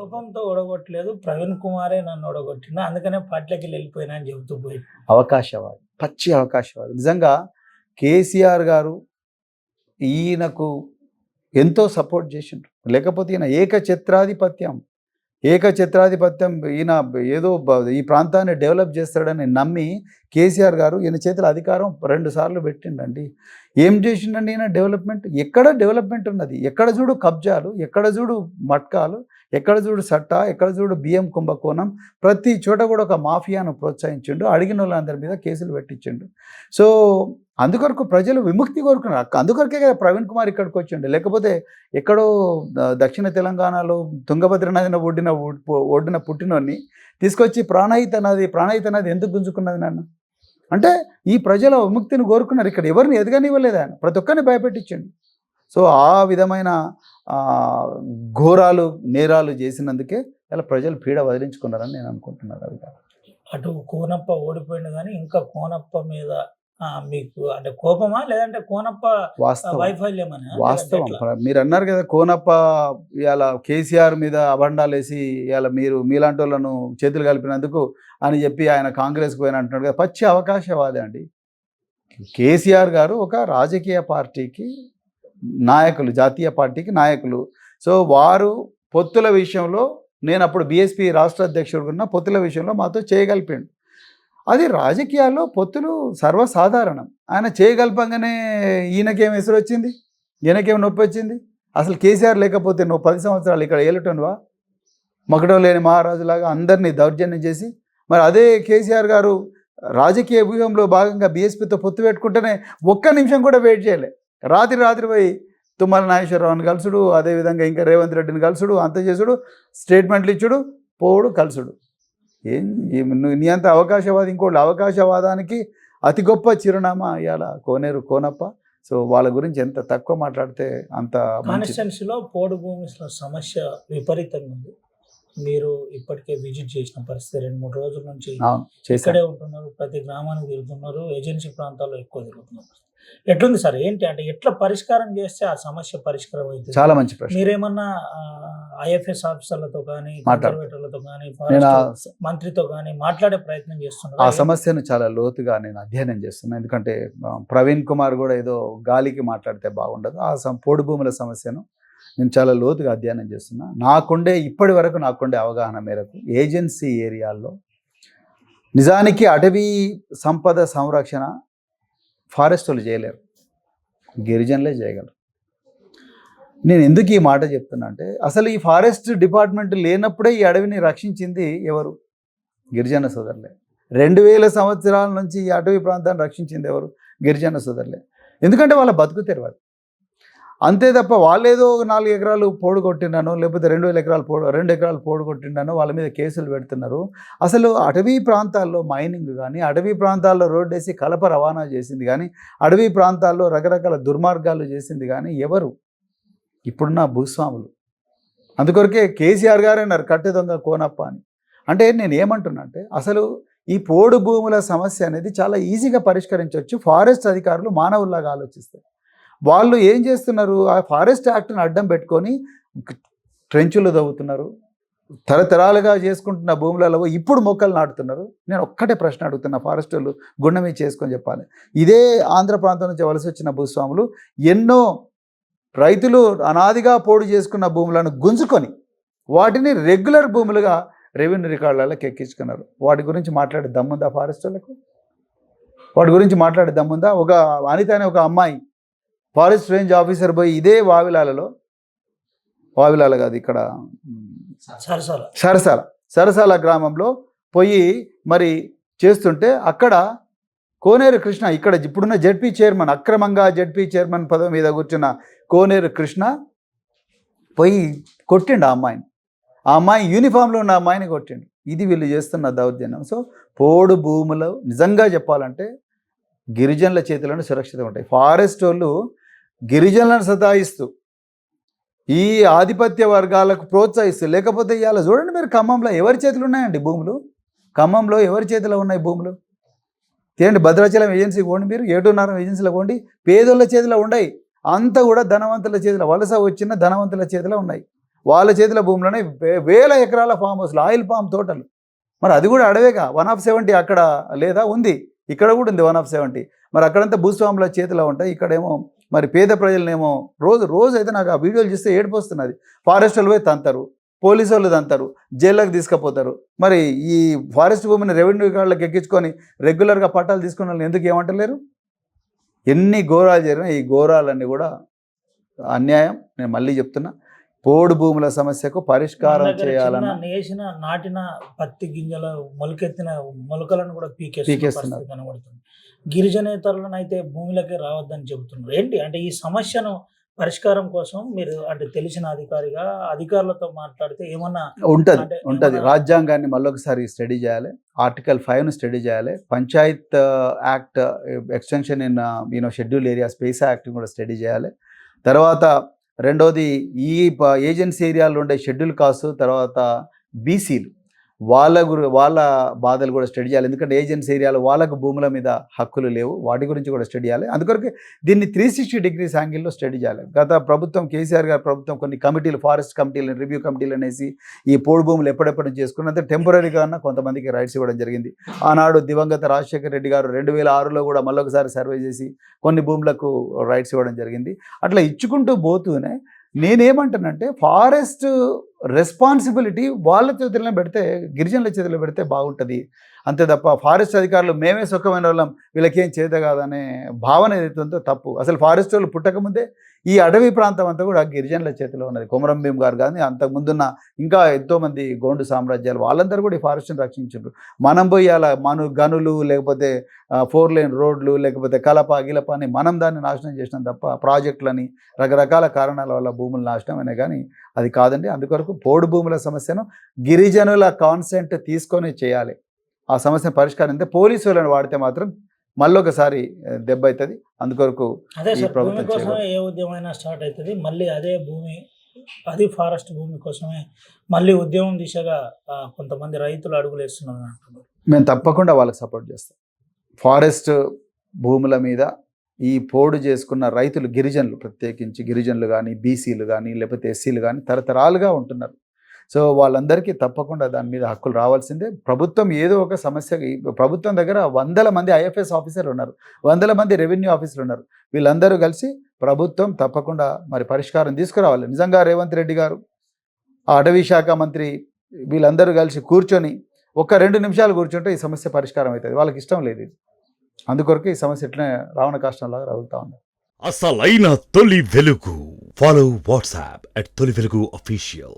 కోపంతో ఓడగొట్టలేదు, ప్రవీణ్ కుమారే నన్ను ఓడగొట్టిన, అందుకనే పార్టీలోకి వెళ్ళిపోయినా అని చెబుతూ పోయి. అవకాశవాది, పచ్చి అవకాశవాది. నిజంగా కేసీఆర్ గారు ఈయనకు ఎంతో సపోర్ట్ చేసిండ్రు, లేకపోతే ఈయన ఏకఛత్రాధిపత్యం ఈయన ఏదో ఈ ప్రాంతాన్ని డెవలప్ చేస్తాడని నమ్మి కేసీఆర్ గారు ఈయన చేతుల అధికారం 2 సార్లు పెట్టిండండి. ఏం చేసిండండి ఈయన డెవలప్మెంట్? ఎక్కడ డెవలప్మెంట్ ఉన్నది? ఎక్కడ చూడు కబ్జాలు, ఎక్కడ చూడు మట్కాలు, ఎక్కడ చూడు సట్టా, ఎక్కడ చూడు బియ్యం కుంభకోణం, ప్రతి చోట కూడా ఒక మాఫియాను ప్రోత్సహించిండు, అడిగిన వాళ్ళందరి మీద కేసులు పెట్టించిండు. సో అందుకొరకు ప్రజలు విముక్తి కోరుకున్నారు. అందుకొరకే కదా ప్రవీణ్ కుమార్ ఇక్కడికి వచ్చిండు, లేకపోతే ఎక్కడో దక్షిణ తెలంగాణలో తుంగభద్ర నదిన ఒడ్డున పుట్టినోడిని తీసుకొచ్చి ప్రాణహిత నది ఎందుకు గుంజుకున్నది నన్ను అంటే ఈ ప్రజల విముక్తిని కోరుకున్నారు. ఇక్కడ ఎవరిని ఎదగనివ్వలేదు ఆయన, ప్రతి ఒక్కరిని భయపెట్టించండి. సో ఆ విధమైన ఘోరాలు నేరాలు చేసినందుకే ఇలా ప్రజలు పీడ వదిలించుకున్నారని నేను అనుకుంటున్నాను. అవి అటు కోనప్ప ఓడిపోయింది, కానీ ఇంకా కోనప్ప మీద మీకు అంటే కోపమా, లేదంటే కోనప్ప వైఫల్యమా? వాస్తవం. మీరు అన్నారు కదా కోనప్ప ఇవాళ కేసీఆర్ మీద అబండాలు వేసి ఇవాళ మీలాంటి వాళ్ళను చేతులు కలిపినందుకు అని చెప్పి ఆయన కాంగ్రెస్కి పోయిన అంటున్నాడు కదా, పచ్చి అవకాశవాది అండి. కేసీఆర్ గారు ఒక రాజకీయ పార్టీకి నాయకులు, జాతీయ పార్టీకి నాయకులు. సో వారు పొత్తుల విషయంలో, నేను అప్పుడు బీఎస్పీ రాష్ట్ర అధ్యక్షుడు ఉన్న పొత్తుల విషయంలో మాతో చేయగలిపాడు. అది రాజకీయాల్లో పొత్తులు సర్వసాధారణం. ఆయన చేయగలపంగానే ఈయనకేం ఎసురు వచ్చింది, ఈయనకేం నొప్పి వచ్చింది? అసలు కేసీఆర్ లేకపోతే నువ్వు 10 సంవత్సరాలు ఇక్కడ ఏలుటోనువా? మగడం లేని మహారాజులాగా అందరినీ దౌర్జన్యం చేసి, మరి అదే కేసీఆర్ గారు రాజకీయ వ్యూహంలో భాగంగా బీఎస్పీతో పొత్తు పెట్టుకుంటేనే ఒక్క నిమిషం కూడా వెయిట్ చేయలే. రాత్రి పోయి తుమ్మల నాగేశ్వరరావుని కలుసుడు, అదేవిధంగా ఇంకా రేవంత్ రెడ్డిని కలుసుడు, అంత చేసుడు, స్టేట్మెంట్లు ఇచ్చుడు, పోవుడు, కలుసుడు. నీ అంత అవకాశవాది ఇంకోళ్ళు. అవకాశవాదానికి అతి గొప్ప చిరునామా ఇవాళ కోనప్ప. సో వాళ్ళ గురించి ఎంత తక్కువ మాట్లాడితే అంత. కాన్స్టిట్యున్సీలో పోడు భూముల సమస్య విపరీతంగా ఉంది. మీరు ఇప్పటికే విజిట్ చేసిన పరిస్థితి, 2-3 రోజుల నుంచి ఇక్కడే ఉంటున్నారు, ప్రతి గ్రామానికి తిరుగుతున్నారు, ఏజెన్సీ ప్రాంతాల్లో ఎక్కువ తిరుగుతున్నారు. ఎట్లుంది సార్? ఏంటి అంటే ఎట్లా పరిష్కారం చేస్తే ఆ సమస్య పరిష్కారం అవుతుంది? చాలా మంచి ప్రశ్న. మీరేమన్నా ఐఎఫ్ఎస్ ఆఫీసర్లతో కానీ, కన్సర్వేటర్లతో కానీ, మంత్రితో కానీ మాట్లాడే ప్రయత్నం చేస్తున్నారు? ఆ సమస్యను చాలా లోతుగా నేను అధ్యయనం చేస్తున్నాను. ఎందుకంటే ప్రవీణ్ కుమార్ కూడా ఏదో గాలికి మాట్లాడితే బాగుండదు. ఆ పోడు భూముల సమస్యను నేను చాలా లోతుగా అధ్యయనం చేస్తున్నా. ఇప్పటి వరకు నాకుండే అవగాహన మేరకు ఏజెన్సీ ఏరియాల్లో నిజానికి అటవీ సంపద సంరక్షణ ఫారెస్టులు చేయలేరు, గిరిజనులే చేయగలరు. నేను ఎందుకు ఈ మాట చెప్తున్నా అంటే, అసలు ఈ ఫారెస్ట్ డిపార్ట్మెంట్ లేనప్పుడే ఈ అడవిని రక్షించింది ఎవరు? గిరిజన సోదరులే. 2000 సంవత్సరాల నుంచి ఈ అటవీ ప్రాంతాన్ని రక్షించింది ఎవరు? గిరిజన సోదరులే. ఎందుకంటే వాళ్ళ బతుకు తెరవాలి. అంతే తప్ప వాళ్ళేదో 4 ఎకరాలు పోడు కొట్టినాను, లేకపోతే 2 ఎకరాలు పోడు కొట్టినాను వాళ్ళ మీద కేసులు పెడుతున్నారు. అసలు అటవీ ప్రాంతాల్లో మైనింగ్ కానీ, అటవీ ప్రాంతాల్లో రోడ్డు వేసి కలప రవాణా చేసింది కానీ, అటవీ ప్రాంతాల్లో రకరకాల దుర్మార్గాలు చేసింది కానీ ఎవరు? ఇప్పుడున్న భూస్వాములు. అందుకొరకే కేసీఆర్ గారు అన్నారు కట్టె దొంగ కోనప్ప అని. అంటే నేను ఏమంటున్నా అంటే, అసలు ఈ పోడు భూముల సమస్య అనేది చాలా ఈజీగా పరిష్కరించవచ్చు ఫారెస్ట్ అధికారులు మానవుల్లాగా ఆలోచిస్తారు. వాళ్ళు ఏం చేస్తున్నారు? ఆ ఫారెస్ట్ యాక్ట్ని అడ్డం పెట్టుకొని ట్రెంచులు తవ్వుతున్నారు, తరతరాలుగా చేసుకుంటున్న భూములలో ఇప్పుడు మొక్కలు నాటుతున్నారు. నేను ఒక్కటే ప్రశ్న అడుగుతున్నా, ఫారెస్ట్ వాళ్ళు గుండె చేసుకొని చెప్పాలి. ఇదే ఆంధ్ర ప్రాంతం నుంచి వలస వచ్చిన భూస్వాములు ఎన్నో రైతులు అనాదిగా పోడు చేసుకున్న భూములను గుంజుకొని వాటిని రెగ్యులర్ భూములుగా రెవెన్యూ రికార్డులకు ఎక్కించుకున్నారు. వాటి గురించి మాట్లాడే దమ్ముందా ఫారెస్ట్ వాళ్ళకు? వాటి గురించి మాట్లాడే దమ్ముందా? ఒక అనిత అనే ఒక అమ్మాయి ఫారెస్ట్ రేంజ్ ఆఫీసర్ పోయి ఇదే వావిలాల కాదు, ఇక్కడ సరసాల గ్రామంలో పోయి మరి చేస్తుంటే అక్కడ కోనేరు కృష్ణ, ఇక్కడ ఇప్పుడున్న జెడ్పీ చైర్మన్, అక్రమంగా జెడ్పీ చైర్మన్ పదవి మీద కూర్చున్న కోనేరు కృష్ణ పోయి కొట్టిండు ఆ అమ్మాయిని. ఆ అమ్మాయి యూనిఫామ్లో ఉన్న అమ్మాయిని కొట్టిండు. ఇది వీళ్ళు చేస్తున్న దౌర్జన్యం. సో పోడు భూములు నిజంగా చెప్పాలంటే గిరిజనుల చేతులను సురక్షితంగా ఉంటాయి. ఫారెస్ట్ వాళ్ళు గిరిజనులను సతాయిస్తూ ఈ ఆధిపత్య వర్గాలకు ప్రోత్సహిస్తూ, లేకపోతే ఇవాళ చూడండి మీరు ఖమ్మంలో ఎవరి చేతులు ఉన్నాయండి భూములు? ఖమ్మంలో ఎవరి చేతిలో ఉన్నాయి భూములు? తీయండి, భద్రాచలం ఏజెన్సీకి పోండి, మీరు ఏటున్నారం ఏజెన్సీలో పోండి, పేదోళ్ళ చేతిలో ఉన్నాయి. అంతా కూడా ధనవంతుల చేతిలో, వలస వచ్చిన ధనవంతుల చేతిలో ఉన్నాయి. వాళ్ళ చేతిలో భూములోనే వేల ఎకరాల ఫామ్ హౌస్లు, ఆయిల్ పామ్ తోటలు. మరి అది కూడా అడవేగా. 1/70 అక్కడ లేదా? ఉంది, ఇక్కడ కూడా ఉంది 1/70. మరి అక్కడంతా భూస్వాముల చేతిలో ఉంటాయి, ఇక్కడేమో మరి పేద ప్రజలనేమో రోజు అయితే నాకు ఆ వీడియోలు చూస్తే ఏడుపు వస్తున్నది. ఫారెస్ట్ వాళ్ళు పోయి తంతారు, పోలీసు వాళ్ళు తంతారు, జైల్లోకి తీసుకుపోతారు. మరి ఈ ఫారెస్ట్ భూమిని రెవెన్యూ కార్డులకు ఎక్కించుకొని రెగ్యులర్గా పట్టాలు తీసుకున్న వాళ్ళని ఎందుకు ఏమంటలేరు? ఎన్ని ఘోరాలు జరిగినా ఈ ఘోరాలన్నీ కూడా అన్యాయం. నేను మళ్ళీ చెప్తున్నా, పోడు భూముల సమస్యకు పరిష్కారం చేయాలన్న నేసిన నాటిన పత్తి గింజల మొలకెత్తిన మొలకలను కూడా పీకేస్తున్నారు కనబడుతుంది. గిరిజనేతరులను అయితే భూమిలోకి రావద్దని చెబుతున్నారు. ఏంటి అంటే ఈ సమస్యను పరిష్కారం కోసం మీరు అంటే తెలిసిన అధికారులతో మాట్లాడితే ఏమన్నా ఉంటుంది. రాజ్యాంగాన్ని మళ్ళొకసారి స్టడీ చేయాలి, ఆర్టికల్ 5ను స్టడీ చేయాలి, Panchayat act extension in schedule area space act కూడా స్టడీ చేయాలి. తర్వాత రెండోది ఈ ఏజెన్సీ ఏరియాలో ఉండే షెడ్యూల్ కాస్ట్, తర్వాత బీసీలు వాళ్ళ బాధలు కూడా స్టడీ చేయాలి. ఎందుకంటే ఏజెన్సీ ఏరియాలో వాళ్ళకు భూముల మీద హక్కులు లేవు, వాటి గురించి కూడా స్టడీ చేయాలి. అందుకొరకు దీన్ని 360 డిగ్రీస్ యాంగిల్లో స్టడీ చేయాలి. గత ప్రభుత్వం, కేసీఆర్ గారి ప్రభుత్వం కొన్ని కమిటీలు, ఫారెస్ట్ కమిటీలు, రివ్యూ కమిటీలు అనేసి ఈ పోడు భూములు ఎప్పుడెప్పుడు చేసుకుని అంతే టెంపరీగా కొంతమందికి రైట్స్ ఇవ్వడం జరిగింది. ఆనాడు దివంగత రాజశేఖర రెడ్డి గారు 2006లో కూడా మళ్ళొకసారి సర్వే చేసి కొన్ని భూములకు రైట్స్ ఇవ్వడం జరిగింది. అట్లా ఇచ్చుకుంటూ పోతూనే నేనేమంటానంటే ఫారెస్ట్ రెస్పాన్సిబిలిటీ వాళ్ళ చేతుల్లో పెడితే, గిరిజనుల చేతిలో పెడితే బాగుంటుంది. అంతే తప్ప ఫారెస్ట్ అధికారులు మేమే సుఖమైన వాళ్ళం, వీళ్ళకేం చేత కాదనే భావన ఏదైతే ఉందో తప్పు. అసలు ఫారెస్ట్ వాళ్ళు పుట్టకముందే ఈ అడవి ప్రాంతం అంతా కూడా గిరిజనుల చేతిలో ఉన్నది. కొమరం భీం గారు కానీ అంతకుముందున్న ఇంకా ఎంతోమంది గోండు సామ్రాజ్యాలు వాళ్ళందరూ కూడా ఈ ఫారెస్ట్ని రక్షించారు. మనం పోయి అలా గనులు, లేకపోతే 4 లేన్ రోడ్లు, లేకపోతే గిలప అని మనం దాన్ని నాశనం చేసినాం తప్ప, ప్రాజెక్టులని రకరకాల కారణాల వల్ల భూములు నాశనం అయినా కానీ అది కాదండి. అందుకొరకు పోడు భూముల సమస్యను గిరిజనుల కాన్సెంట్ తీసుకొని చేయాలి. ఆ సమస్య పరిష్కారం అయితే పోలీసు వాళ్ళని వాడితే మాత్రం మళ్ళొకసారి దెబ్బ అవుతుంది. అందుకొరకు భూమి కోసమే ఏ ఉద్యమైనా స్టార్ట్ అవుతుంది. మళ్ళీ అది ఫారెస్ట్ భూమి కోసమే మళ్ళీ ఉద్యమం దిశగా కొంతమంది రైతులు అడుగులు వేస్తున్నారు అంటున్నారు. మేము తప్పకుండా వాళ్ళకి సపోర్ట్ చేస్తాం. ఫారెస్ట్ భూముల మీద ఈ పోడు చేసుకున్న రైతులు, గిరిజనులు, ప్రత్యేకించి గిరిజనులు కానీ, బీసీలు కానీ, లేకపోతే ఎస్సీలు కానీ తరతరాలుగా ఉంటున్నారు. సో వాళ్ళందరికీ తప్పకుండా దాని మీద హక్కులు రావాల్సిందే. ప్రభుత్వం ఏదో ఒక సమస్య, ప్రభుత్వం దగ్గర 100 మంది ఐఎఫ్ఎస్ ఆఫీసర్లు ఉన్నారు, 100 మంది రెవెన్యూ ఆఫీసర్లు ఉన్నారు. వీళ్ళందరూ కలిసి ప్రభుత్వం తప్పకుండా మరి పరిష్కారం తీసుకురావాలి. నిజంగా రేవంత్ రెడ్డి గారు, అటవీ శాఖ మంత్రి వీళ్ళందరూ కలిసి కూర్చొని 1-2 నిమిషాలు కూర్చుంటే ఈ సమస్య పరిష్కారం అవుతుంది. వాళ్ళకి ఇష్టం లేదు ఇది. అందుకొరకు ఈ సమస్య ఇట్లనే రావణ కాష్టంలాగా రగులుతా ఉంది. అసలైన తొలి వెలుగు. ఫాలో వాట్సాప్ @తొలి వెలుగు official.